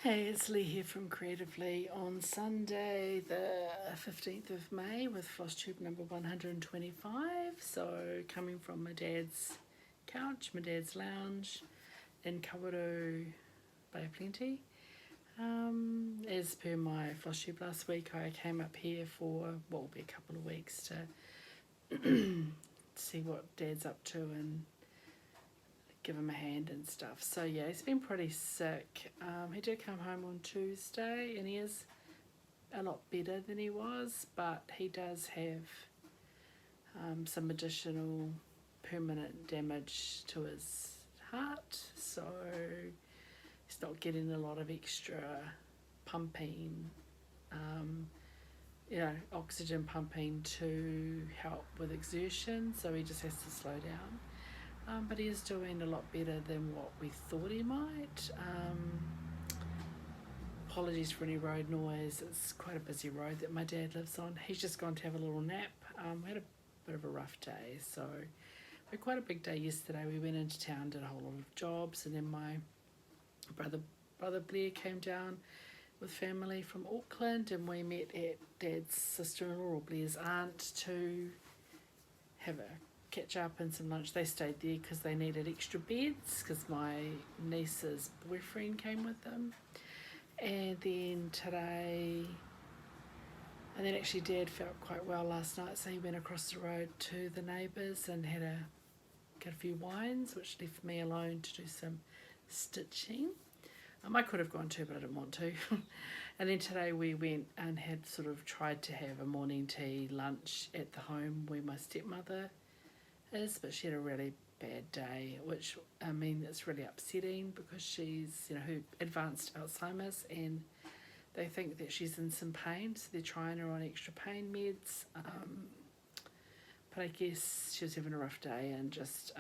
Hey, it's Leigh here from Creatively on Sunday, the 15th of May with FLOSSTUBE number 125. So, coming from my dad's couch, my dad's lounge in Kawaru Bay of Plenty. As per my FLOSSTUBE last week, I came up here for what will be a couple of weeks to see what dad's up to and give him a hand and stuff. So yeah, he's been pretty sick. He did come home on Tuesday and he is a lot better than he was, but he does have some additional permanent damage to his heart, so he's not getting a lot of extra pumping, oxygen pumping to help with exertion, so he just has to slow down. But he is doing a lot better than what we thought he might. Apologies for any road noise. It's quite a busy road that my dad lives on. He's just gone to have a little nap. We had a bit of a rough day, so we had quite a big day yesterday. We went into town, did a whole lot of jobs, and then my brother Blair came down with family from Auckland, and we met at Dad's sister-in-law or Blair's aunt to have a catch up and some lunch. They stayed there because they needed extra beds because my niece's boyfriend came with them. And then actually Dad felt quite well last night, so he went across the road to the neighbours and got a few wines, which left me alone to do some stitching. I could have gone too, but I didn't want to. And then today we went and had sort of tried to have a morning tea lunch at the home where my stepmother is, but she had a really bad day, which it's really upsetting because she's her advanced Alzheimer's and they think that she's in some pain, so they're trying her on extra pain meds, but I guess she was having a rough day and just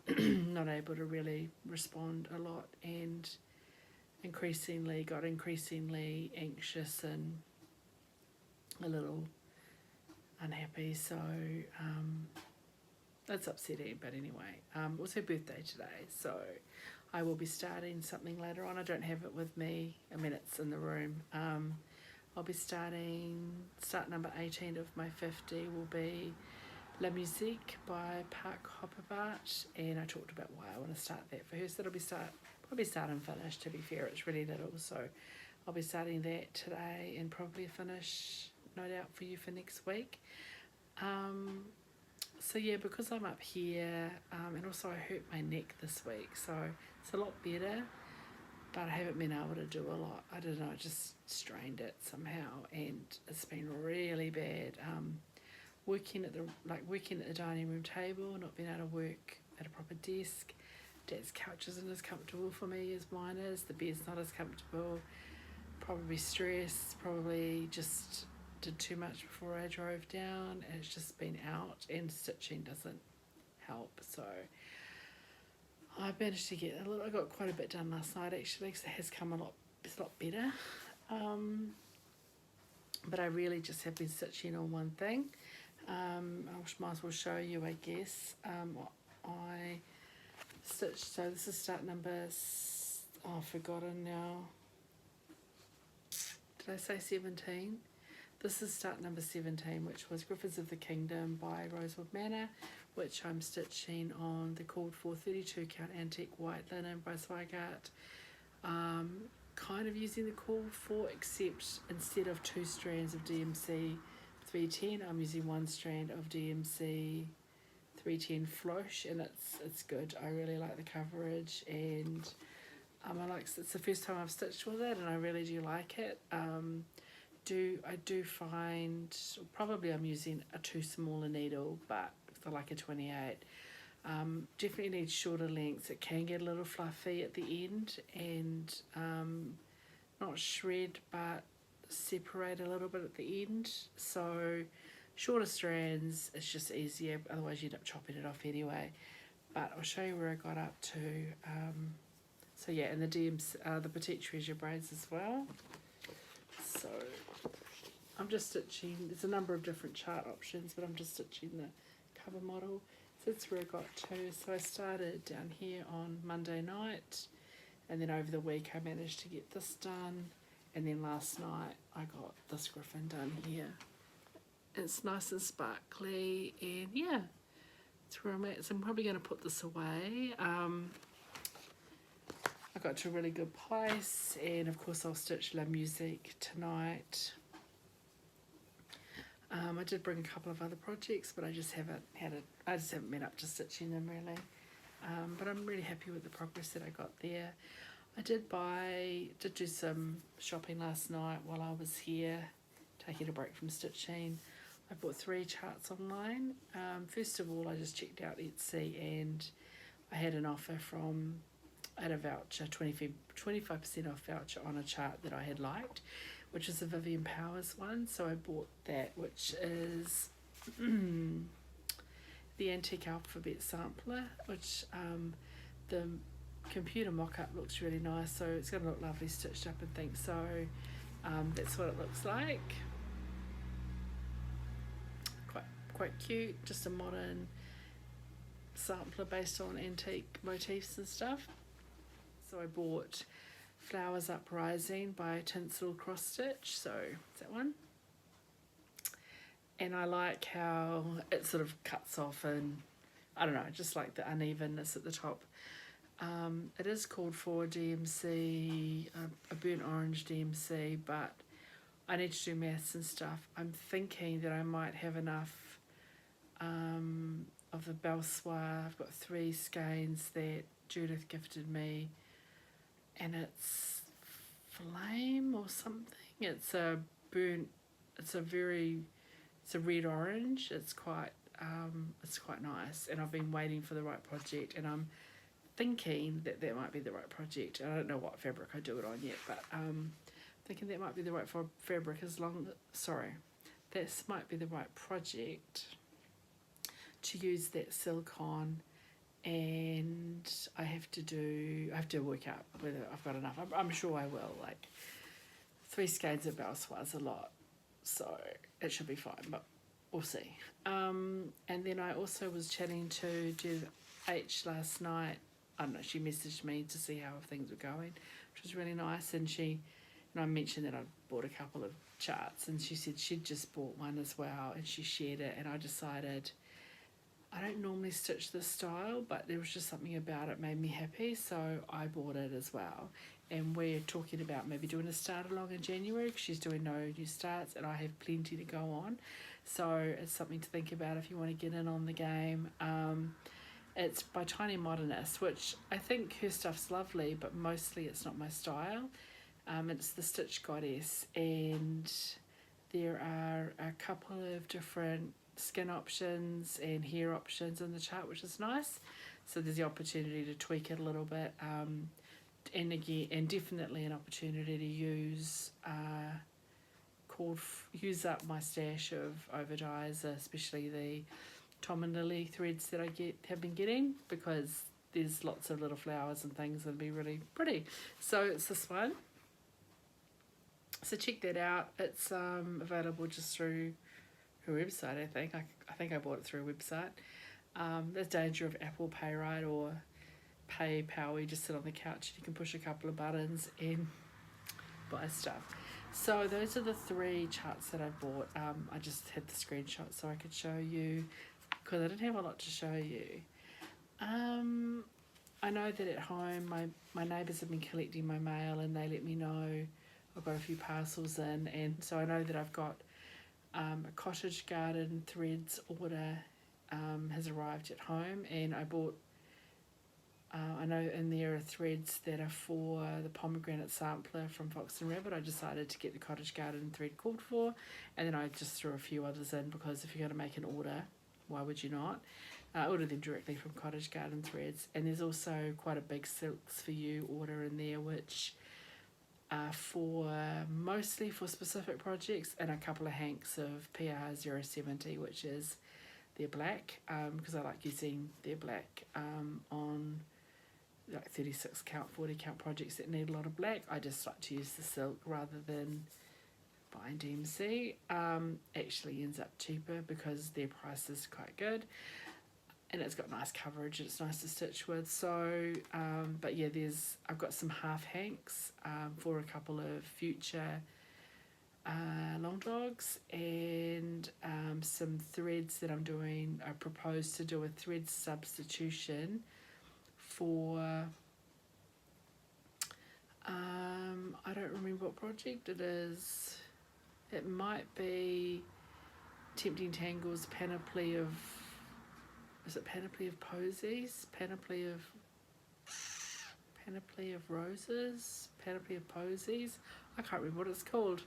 not able to really respond a lot, and got increasingly anxious and a little unhappy, so that's upsetting. But anyway, it was her birthday today, so I will be starting something later on. I don't have it with me, it's in the room. I'll be start number 18 of my 50 will be La Musique by Park Hopperbart, and I talked about why I want to start that for her, so it'll be probably start and finish. To be fair, it's really little, so I'll be starting that today and probably finish, no doubt, for you for next week. So yeah, because I'm up here, and also I hurt my neck this week, so it's a lot better, but I haven't been able to do a lot. I don't know, I just strained it somehow, and it's been really bad. Working at the dining room table, not being able to work at a proper desk. Dad's couch isn't as comfortable for me as mine is. The bed's not as comfortable. Probably stress. Probably just did too much before I drove down, and it's just been out, and stitching doesn't help. So I managed to I got quite a bit done last night actually, because it has come it's a lot better. But I really just have been stitching on one thing. I might as well show you, I guess. I stitched, so this is start number, I've forgotten now. Did I say 17? This is start number 17, which was Griffins of the Kingdom by Rosewood Manor, which I'm stitching on the called for 32 count antique white linen by Swatches. Kind of using the call for, except instead of 2 strands of DMC 310, I'm using 1 strand of DMC 310 Floche, and it's good. I really like the coverage, and it's the first time I've stitched with it, and I really do like it. I do find probably I'm using a too small a needle, but for like a 28. Definitely needs shorter lengths. It can get a little fluffy at the end, and not shred but separate a little bit at the end. So shorter strands, it's just easier, otherwise you end up chopping it off anyway. But I'll show you where I got up to. So yeah, and the Petite Treasure Braids as well. So I'm just stitching, there's a number of different chart options, but I'm just stitching the cover model. So that's where I got to. So I started down here on Monday night and then over the week I managed to get this done, and then last night I got this griffin done here. It's nice and sparkly, and yeah, it's where I'm at. So I'm probably going to put this away. I got to a really good place, and of course I'll stitch La Musique tonight. I did bring a couple of other projects, but I just haven't been up to stitching them really. But I'm really happy with the progress that I got there. I did do some shopping last night while I was here, taking a break from stitching. I bought 3 charts online. First of all, I just checked out Etsy, and I had an offer I had a voucher, 25% off voucher on a chart that I had liked, which is a Vivian Powers one. So I bought that, which is the Antique Alphabet Sampler, which the computer mock-up looks really nice, so it's going to look lovely stitched up and things. So that's what it looks like. Quite cute, just a modern sampler based on antique motifs and stuff. So I bought Flowers Uprising by Tinsel Cross Stitch, so that one. And I like how it sort of cuts off, and I don't know, just like the unevenness at the top. It is called for DMC, a burnt orange DMC, but I need to do maths and stuff. I'm thinking that I might have enough of the Belsoir. I've got 3 skeins that Judith gifted me, and it's Flame or something. It's a red orange. It's quite nice, and I've been waiting for the right project, and I'm thinking that might be the right project. I don't know what fabric I do it on yet, but thinking that might be the right fabric this might be the right project to use that silicone. And I have to work out whether I've got enough. I'm sure I will. Like 3 skeins of Belsoir is a lot, so it should be fine, but we'll see. And then I also was chatting to Judith H last night. I don't know, she messaged me to see how things were going, which was really nice. And I mentioned that I bought a couple of charts, and she said she'd just bought one as well, and she shared it. And I decided, I don't normally stitch this style, but there was just something about it made me happy, so I bought it as well. And we're talking about maybe doing a start along in January, because she's doing no new starts and I have plenty to go on. So it's something to think about if you want to get in on the game. It's by Tiny Modernist, which I think her stuff's lovely, but mostly it's not my style. It's the Stitch Goddess, and there are a couple of different skin options and hair options in the chart, which is nice. So there's the opportunity to tweak it a little bit, and definitely an opportunity to use up my stash of overdyes, especially the Tom and Lily threads that I have been getting, because there's lots of little flowers and things that'll be really pretty. So it's this one. So check that out. It's available just through her website, I think. I think I bought it through a website. There's danger of Apple Pay, right, or PayPal. You just sit on the couch and you can push a couple of buttons and buy stuff. So those are the 3 charts that I bought. I just had the screenshot so I could show you, because I didn't have a lot to show you. I know that at home my neighbours have been collecting my mail, and they let me know I've got a few parcels in, and so I know that I've got a cottage garden threads order has arrived at home, and I bought I know in there are threads that are for the pomegranate sampler from Fox and Rabbit. I decided to get the cottage garden thread called for, and then I just threw a few others in, because if you're going to make an order, why would you not? Order them directly from Cottage Garden Threads. And there's also quite a big Silks for You order in there, which are mostly for specific projects, and a couple of hanks of PR 070, which is their black, because I like using their black on like 36 count, 40 count projects that need a lot of black. I just like to use the silk rather than buying DMC. Actually ends up cheaper because their price is quite good. and it's got nice coverage, and it's nice to stitch with. So, but yeah, I've got some half hanks for a couple of future long dogs, and some threads that I propose to do a thread substitution for, I don't remember what project it is. It might be Tempting Tangle's Panoply of, is it Panoply of Posies? Panoply of Roses? Panoply of Posies? I can't remember what it's called.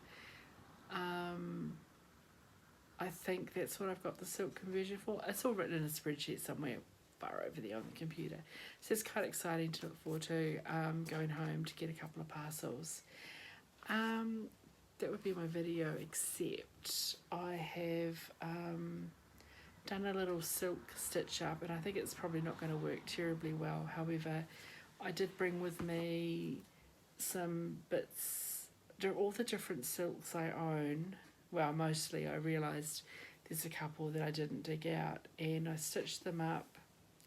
I think that's what I've got the silk conversion for. It's all written in a spreadsheet somewhere far over there on the computer. So it's quite exciting to look forward to, going home to get a couple of parcels. That would be my video, except I have done a little silk stitch up, and I think it's probably not going to work terribly well. However, I did bring with me some bits, all the different silks I own. Well, mostly. I realised there's a couple that I didn't dig out, and I stitched them up,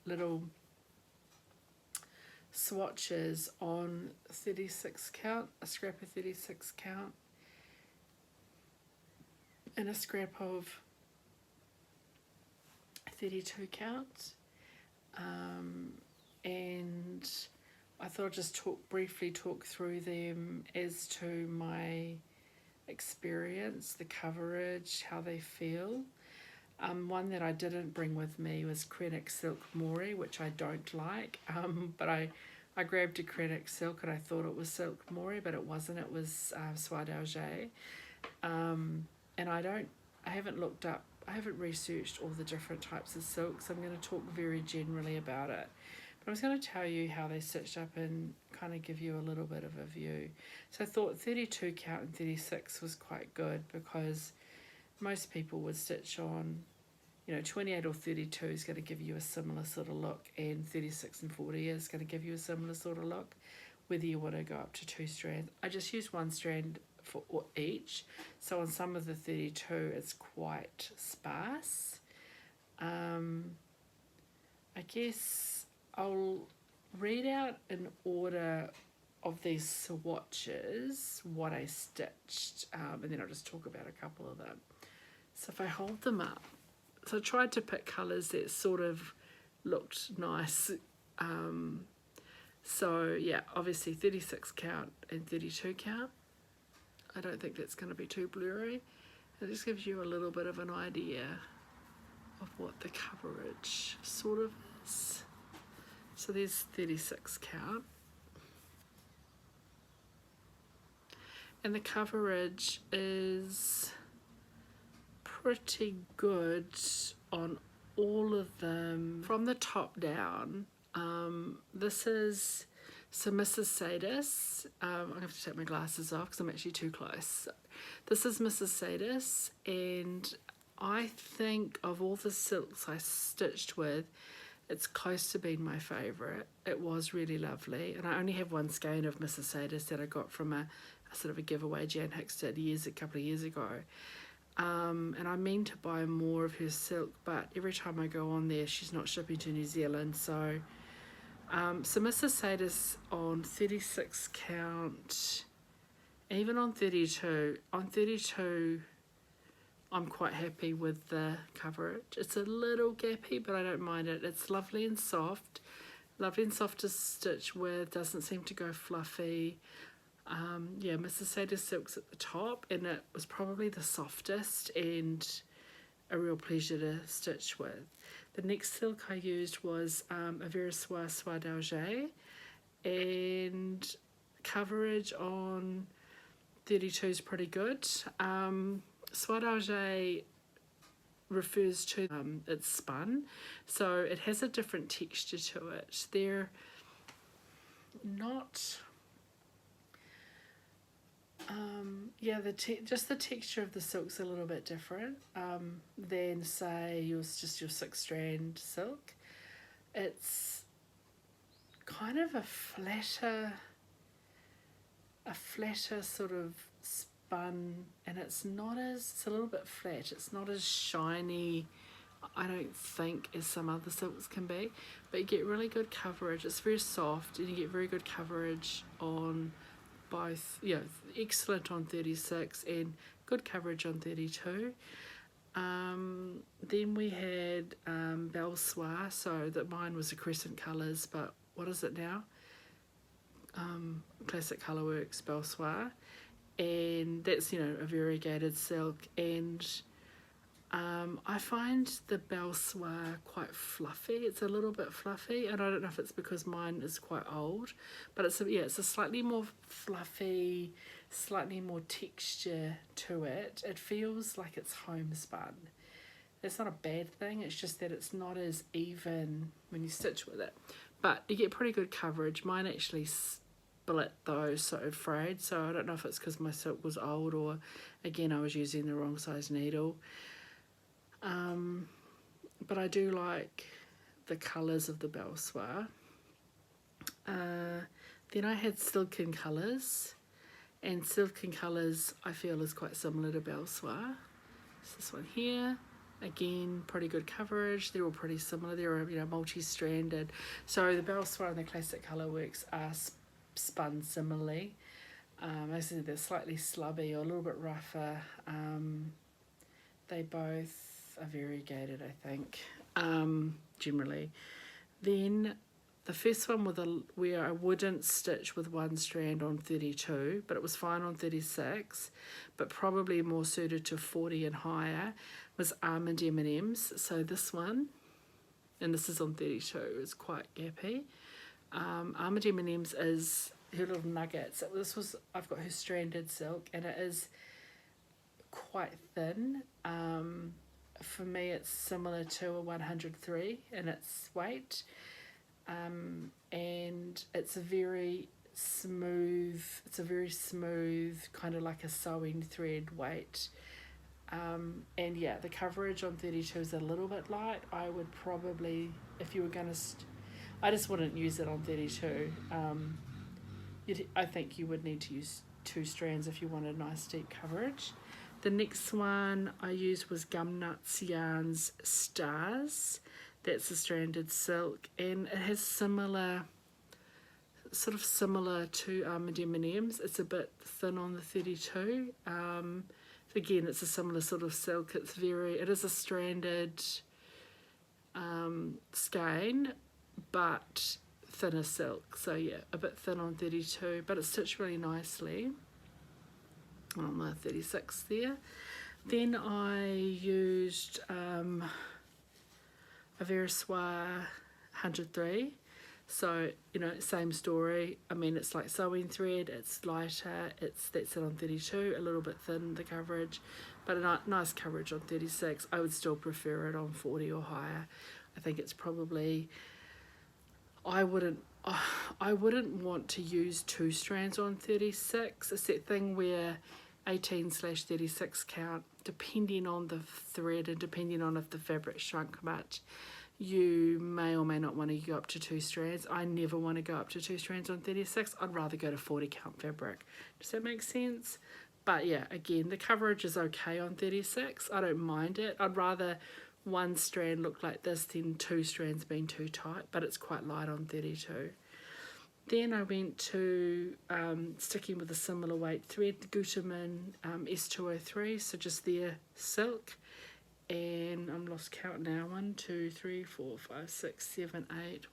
little swatches on 36 count, a scrap of 36 count, and a scrap of 32 count, and I thought I'd just briefly talk through them as to my experience, the coverage, how they feel. One that I didn't bring with me was Krennic Silk Mori, which I don't like, but I grabbed a Krennic Silk and I thought it was Silk Mori, but it wasn't. It was Soie d'Alger, and I haven't researched all the different types of silks. I'm going to talk very generally about it. But I was going to tell you how they stitched up and kind of give you a little bit of a view. So I thought 32 count and 36 was quite good, because most people would stitch on, 28 or 32 is going to give you a similar sort of look, and 36 and 40 is going to give you a similar sort of look, whether you want to go up to 2 strands. I just used 1 strand for each, so on some of the 32 it's quite sparse. I guess I'll read out in order of these swatches what I stitched, and then I'll just talk about a couple of them. So if I hold them up, so I tried to pick colours that sort of looked nice. So yeah, obviously 36 count and 32 count. I don't think that's going to be too blurry. It just gives you a little bit of an idea of what the coverage sort of is. So there's 36 count. And the coverage is pretty good on all of them from the top down. This is Mrs. Sadis. I'm going to have to take my glasses off because I'm actually too close. This is Mrs. Sadis, and I think of all the silks I stitched with, it's close to being my favourite. It was really lovely, and I only have 1 skein of Mrs. Sadis that I got from a sort of a giveaway Jan Hicks did a couple of years ago. And I mean to buy more of her silk, but every time I go on there, she's not shipping to New Zealand. So Mrs. Sadis on 36 count, even on 32. On 32, I'm quite happy with the coverage. It's a little gappy, but I don't mind it. It's lovely and soft to stitch with. Doesn't seem to go fluffy. Yeah, Mrs. Sadis silk's at the top, and it was probably the softest and a real pleasure to stitch with. The next silk I used was a Verissois Soie d'Alger, and coverage on 32 is pretty good. Soie d'Alger refers to it's spun, so it has a different texture to it. They're not... yeah, just the texture of the silk's a little bit different than, say, your 6-strand silk. It's kind of a flatter sort of spun, and it's a little bit flat. It's not as shiny I don't think as some other silks can be, but you get really good coverage. It's very soft and you get very good coverage on both, excellent on 36 and good coverage on 32. Then we had Belle Soie, so that mine was the Crescent Colours, but what is it now? Classic Colourworks Belle Soie, and that's a variegated silk, and I find the Belle Soie quite fluffy. It's a little bit fluffy, and I don't know if it's because mine is quite old, but it's a slightly more fluffy, slightly more texture to it. It feels like it's homespun. It's not a bad thing, it's just that it's not as even when you stitch with it. But you get pretty good coverage. Mine actually split though, so it frayed, so I don't know if it's because my silk was old or again I was using the wrong size needle. But I do like the colours of the Belle Soie. Then I had Silken Colours, and Silken Colours I feel is quite similar to Belle Soie. It's this one here. Again, pretty good coverage. They're all pretty similar. They're multi-stranded. So the Belle Soie and the Classic Colourworks are spun similarly. As I said, they're slightly slubby or a little bit rougher. They both are variegated, I think, generally. Then the first one where I wouldn't stitch with one strand on 32, but it was fine on 36, but probably more suited to 40 and higher, was Almond M&M's. So this one, and this is on 32, is quite gappy. Almond M&M's is her little nuggets. I've got her stranded silk, and it is quite thin. For me, it's similar to a 103 in its weight, and it's a very smooth. It's a very smooth, kind of like a sewing thread weight. And yeah, the coverage on 32 is a little bit light. I would probably, if you were going to, I just wouldn't use it on 32. I think you would need to use 2 strands if you wanted nice deep coverage. The next one I used was Gumnuts Yarns Stars. That's a stranded silk, and it has similar to Almond M&M's. It's a bit thin on the 32. Again, it's a similar sort of silk. It is a stranded skein, but thinner silk. So yeah, a bit thin on 32, but it's stitched really nicely on the 36 there. Then I used a Veriswa 103. So, same story. I mean, it's like sewing thread, it's lighter, that's it on 32, a little bit thin, the coverage, but a nice coverage on 36. I would still prefer it on 40 or higher. I think it's probably, I wouldn't want to use 2 strands on 36. It's that thing where 18/36 count, depending on the thread and depending on if the fabric shrunk much, you may or may not want to go up to 2 strands. I never want to go up to 2 strands on 36. I'd rather go to 40 count fabric. Does that make sense? But yeah, again, the coverage is okay on 36. I don't mind it. I'd rather 1 strand look like this than 2 strands being too tight, but it's quite light on 32. Then I went to sticking with a similar weight thread, the Gutermann S203, so just their silk. And I'm lost count now. 1, 2, 3, 4, 5, 6, 7, 8. 1, 2,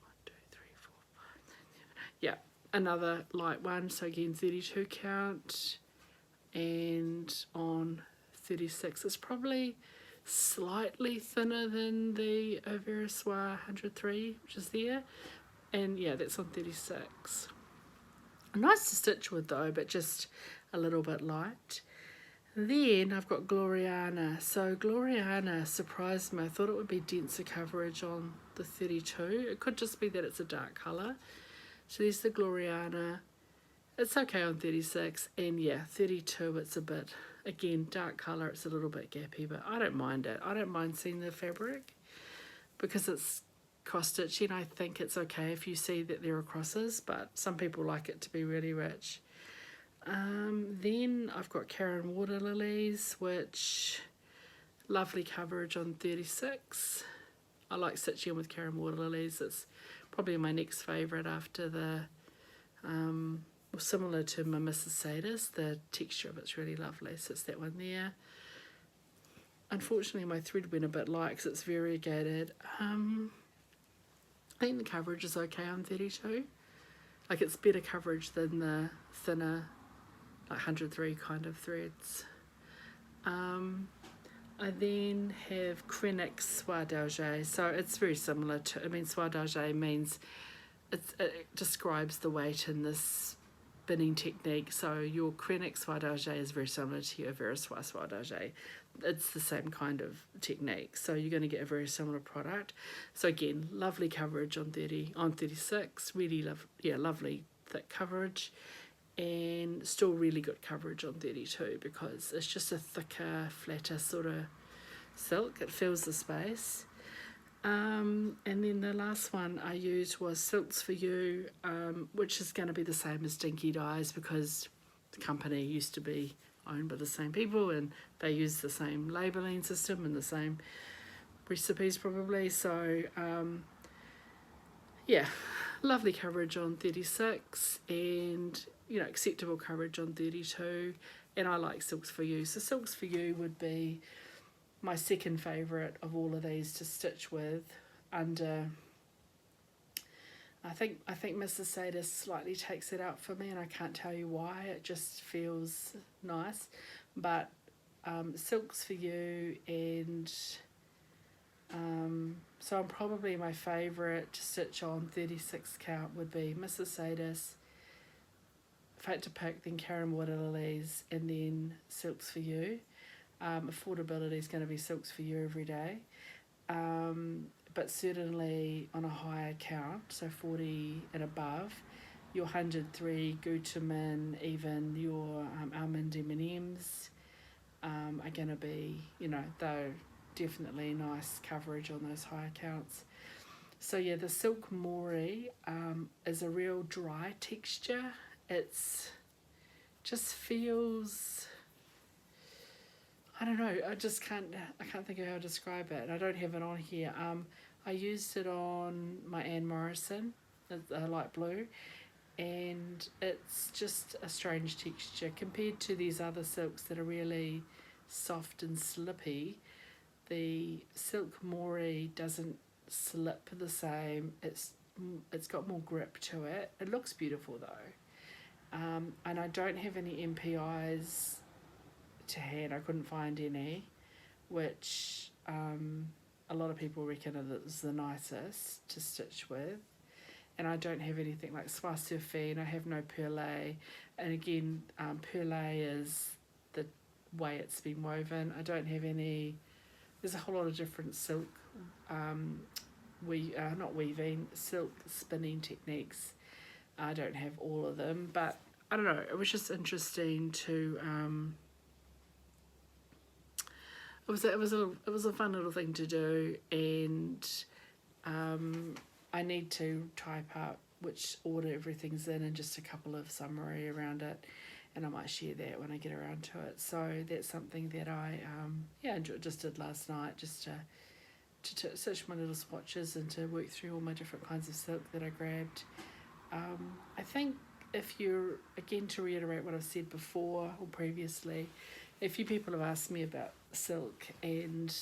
3, 4, 5, 6, 7, 8. Yeah, another light one. So again, 32 count. And on 36, it's probably slightly thinner than the Veriswa 103, which is there. And yeah, that's on 36. Nice to stitch with though, but just a little bit light. Then I've got Gloriana. So Gloriana surprised me. I thought it would be denser coverage on the 32. It could just be that it's a dark colour. So there's the Gloriana. It's okay on 36. And yeah, 32 it's a bit, again, dark colour. It's a little bit gappy, but I don't mind it. I don't mind seeing the fabric because it's cross-stitching. I think it's okay if you see that there are crosses, but some people like it to be really rich. Then I've got Karen Water Lilies, which Lovely coverage on 36. I like stitching with Caram Water Lilies. It's probably my next favourite after the, similar to my Mrs. Sadis. The texture of it's really lovely, so it's that one there. Unfortunately, my thread went a bit light because it's variegated. I think the coverage is okay on 32. Like, it's better coverage than the thinner, like 103 kind of threads. I then have Krennic Soie d'Alger. So it's very similar to, Soie d'Alger means, it describes the weight in this spinning technique. So your Krennic Soie d'Alger is very similar to your Verosoie Soie d'Alger. It's the same kind of technique. So you're going to get a very similar product. So again, lovely coverage on 36. Really lovely thick coverage. And still really good coverage on 32 because it's just a thicker, flatter sort of silk. It fills the space. And then the last one I used was Silks for You, which is going to be the same as Dinky Dyes because the company used to be owned by the same people and they use the same labelling system and the same recipes probably. So yeah, lovely coverage on 36 and acceptable coverage on 32, and I like Silks for You. So Silks for You would be my second favourite of all of these to stitch with. Under, I think Mrs. Sadis slightly takes it out for me, and I can't tell you why. It just feels nice, but Silks for You and so I'm probably my favourite to stitch on 36 count would be Mrs. Sadis, Fate to Pick, then Caram Water Lilies, and then Silks for You. Affordability is going to be Silks for You every day, but certainly on a higher count, so 40 and above, your 103 Gutermann, even your almond M&Ms are going to be, they're definitely nice coverage on those higher counts. So yeah, the Silk Mori is a real dry texture. It's just feels, I don't know, I can't think of how to describe it. I don't have it on here. I used it on my Anne Morrison, a light blue, and it's just a strange texture compared to these other silks that are really soft and slippy. The Silk Mori doesn't slip the same. It's got more grip to it. It looks beautiful though. And I don't have any MPIs to hand. I couldn't find any, which a lot of people reckon is the nicest to stitch with. And I don't have anything like Swatches. I have no perlé. And again, perlé is the way it's been woven. I don't have any. There's a whole lot of different silk, silk spinning techniques. I don't have all of them, but I don't know, it was just interesting to it was a fun little thing to do, and I need to type up which order everything's in and just a couple of summary around it, and I might share that when I get around to it. So that's something that I just did last night, just to search my little swatches and to work through all my different kinds of silk that I grabbed. I think if you're, again, to reiterate what I've said before or previously, a few people have asked me about silk, and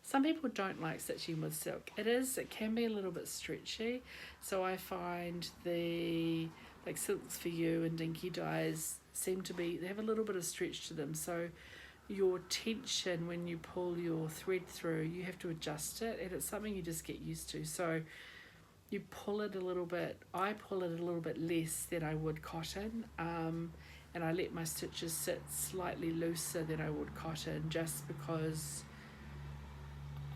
some people don't like stitching with silk. It can be a little bit stretchy, so I find the Silks for You and Dinky Dyes they have a little bit of stretch to them, so your tension when you pull your thread through, you have to adjust it, and it's something you just get used to. So you pull it a little bit, I pull it a little bit less than I would cotton, and I let my stitches sit slightly looser than I would cotton, just because,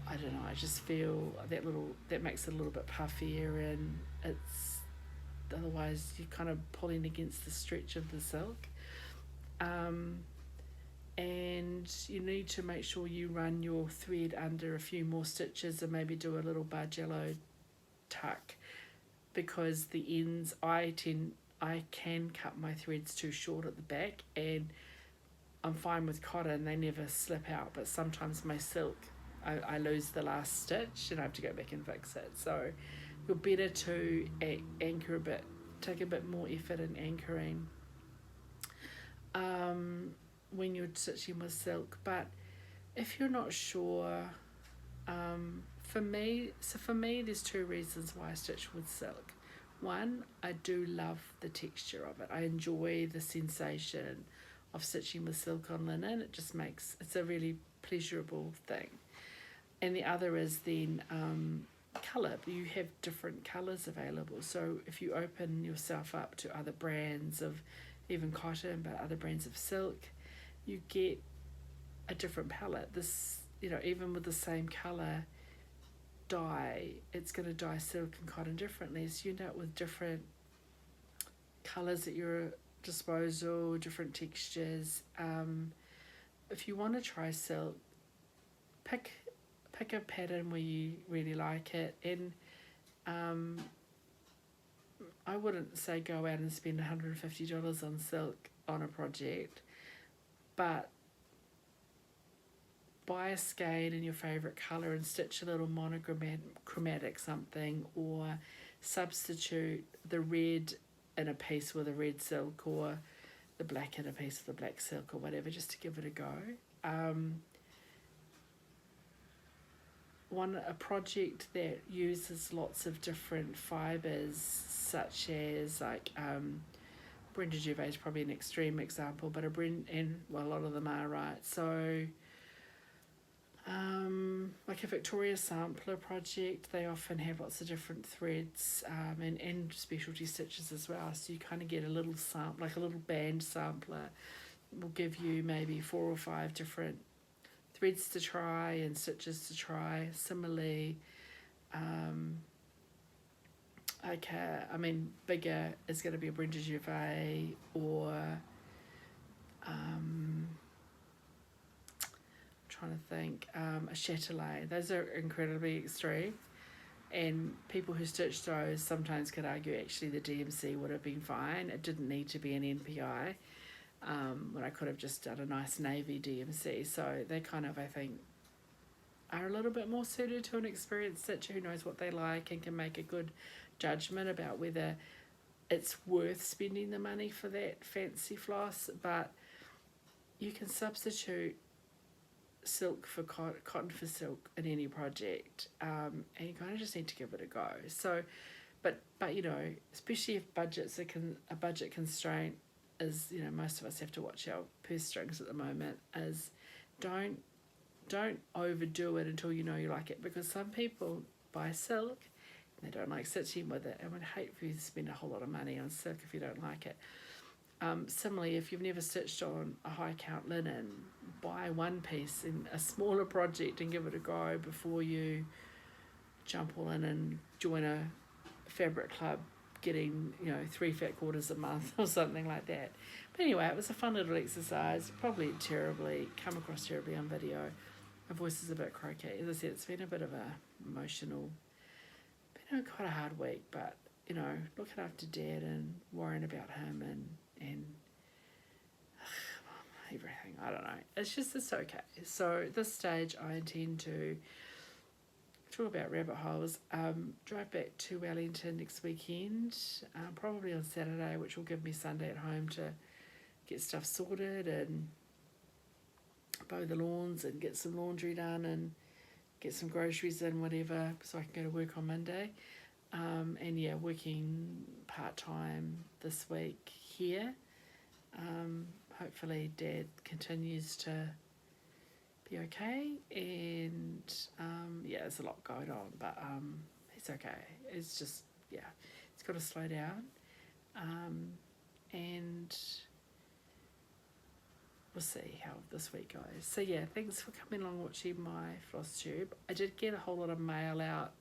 I don't know, I just feel that makes it a little bit puffier, and otherwise you're kind of pulling against the stretch of the silk. And you need to make sure you run your thread under a few more stitches and maybe do a little bargello tuck, because the ends, I can cut my threads too short at the back, and I'm fine with cotton, they never slip out, but sometimes my silk, I lose the last stitch and I have to go back and fix it. So you're better to anchor a bit, take a bit more effort in anchoring when you're stitching with silk. But if you're not sure, for me there's two reasons why I stitch with silk. One, I do love the texture of it. I enjoy the sensation of stitching with silk on linen. It just makes, it's a really pleasurable thing. And the other is then colour. You have different colours available. So if you open yourself up to other brands of even cotton, but other brands of silk, you get a different palette. This, even with the same colour dye, it's going to dye silk and cotton differently. So you end up with different colours at your disposal, different textures. If you want to try silk, pick a pattern where you really like it, and I wouldn't say go out and spend $150 on silk on a project, but buy a skein in your favourite colour and stitch a little monochromatic something, or substitute the red in a piece with a red silk, or the black in a piece with a black silk, or whatever, just to give it a go. A project that uses lots of different fibres, such as like Brenda Gervais is probably an extreme example, but a lot of them are, right? So like a Victoria Sampler project, they often have lots of different threads and specialty stitches as well. So you kind of get a little like a little band sampler will give you maybe 4 or 5 different threads to try and stitches to try. Similarly, bigger is going to be a Brenda Gervais, or trying to think, a Chatelaine. Those are incredibly extreme, and people who stitch those sometimes could argue actually the DMC would have been fine. It didn't need to be an NPI, when I could have just done a nice navy DMC. So they kind of, I think, are a little bit more suited to an experienced stitcher who knows what they like and can make a good judgment about whether it's worth spending the money for that fancy floss. But you can substitute silk for cotton for silk in any project, and you kind of just need to give it a go. So but especially if a budget constraint is, most of us have to watch our purse strings at the moment, is don't overdo it until you know you like it, because some people buy silk and they don't like stitching with it, and would hate for you to spend a whole lot of money on silk if you don't like it. Similarly, if you've never stitched on a high count linen, buy one piece in a smaller project and give it a go before you jump all in and join a fabric club getting 3 fat quarters a month or something like that. But anyway, it was a fun little exercise. Probably come across terribly on video. My voice is a bit croaky. As I said, it's been a bit of a emotional, quite a hard week, but looking after Dad and worrying about him and everything, I don't know, it's okay. So at this stage I intend to talk about rabbit holes, drive back to Wellington next weekend, probably on Saturday, which will give me Sunday at home to get stuff sorted and mow the lawns and get some laundry done and get some groceries in, whatever, so I can go to work on Monday. Working part-time this week here. Hopefully Dad continues to be okay, and there's a lot going on, but he's okay. It's just, it's got to slow down, and we'll see how this week goes. So thanks for coming along watching my FLOSSTUBE. I did get a whole lot of mail out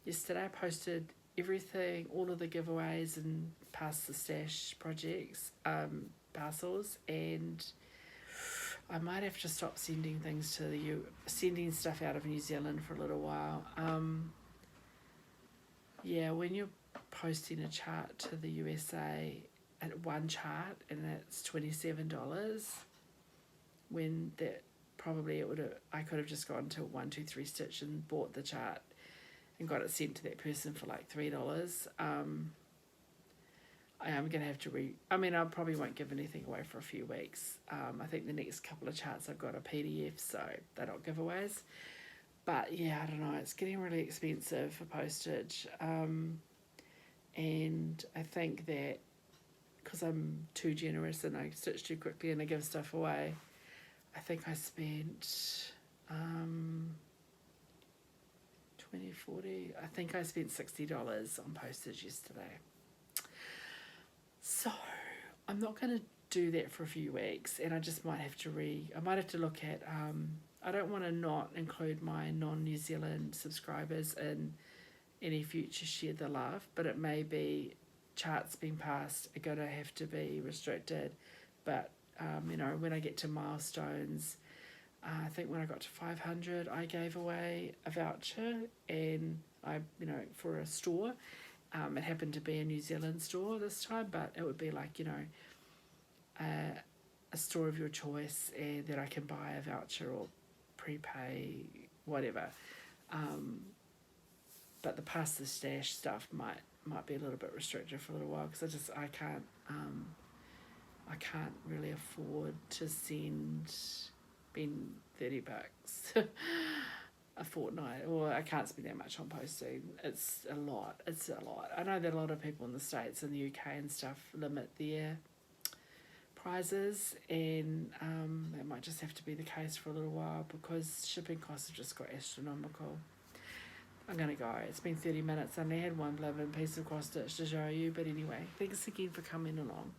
yesterday. I posted everything, all of the giveaways and Past the Stash projects, parcels, and I might have to stop sending things to sending stuff out of New Zealand for a little while. When you're posting a chart to the USA, at one chart, and it's $27, when that probably I could have just gone to 123 Stitch and bought the chart and got it sent to that person for like $3. I am going to have to I probably won't give anything away for a few weeks. I think the next couple of charts I've got are PDF, so they're not giveaways. But yeah, I don't know, it's getting really expensive for postage. And I think that because I'm too generous and I stitch too quickly and I give stuff away, I think I spent 40, I think I spent $60 on postage yesterday. So I'm not going to do that for a few weeks, and I just might have to I might have to look at, I don't want to not include my non-New Zealand subscribers in any future Share the Love, but it may be charts being passed are going to have to be restricted. But when I get to milestones, I think when I got to 500 I gave away a voucher, and for a store. It happened to be a New Zealand store this time, but it would be like a store of your choice, and that I can buy a voucher or prepay, whatever. But the pass the stash stuff might be a little bit restricted for a little while, because I can't really afford to spend $30 a fortnight, or I can't spend that much on posting. It's a lot. I know that a lot of people in the States and the UK and stuff limit their prizes, and that might just have to be the case for a little while, because shipping costs have just got astronomical. I'm going to go. It's been 30 minutes. I only had one blooming piece of cross stitch to show you, but anyway, thanks again for coming along.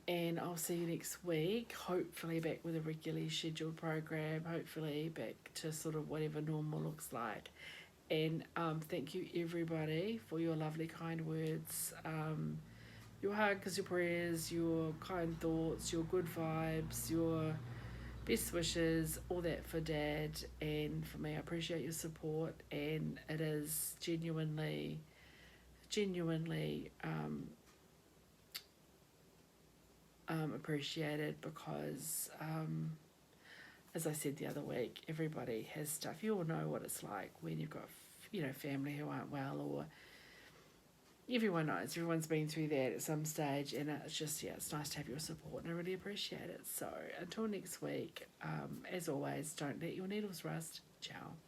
And I'll see you next week, hopefully back with a regularly scheduled program, hopefully back to sort of whatever normal looks like. And thank you everybody for your lovely kind words, your hugs, your prayers, your kind thoughts, your good vibes, your best wishes, all that for Dad and for me. I appreciate your support, and it is genuinely appreciated, because as I said the other week, everybody has stuff. You all know what it's like when you've got family who aren't well, or everyone knows, everyone's been through that at some stage, and it's just, it's nice to have your support, and I really appreciate it. So until next week, as always, don't let your needles rust. Ciao.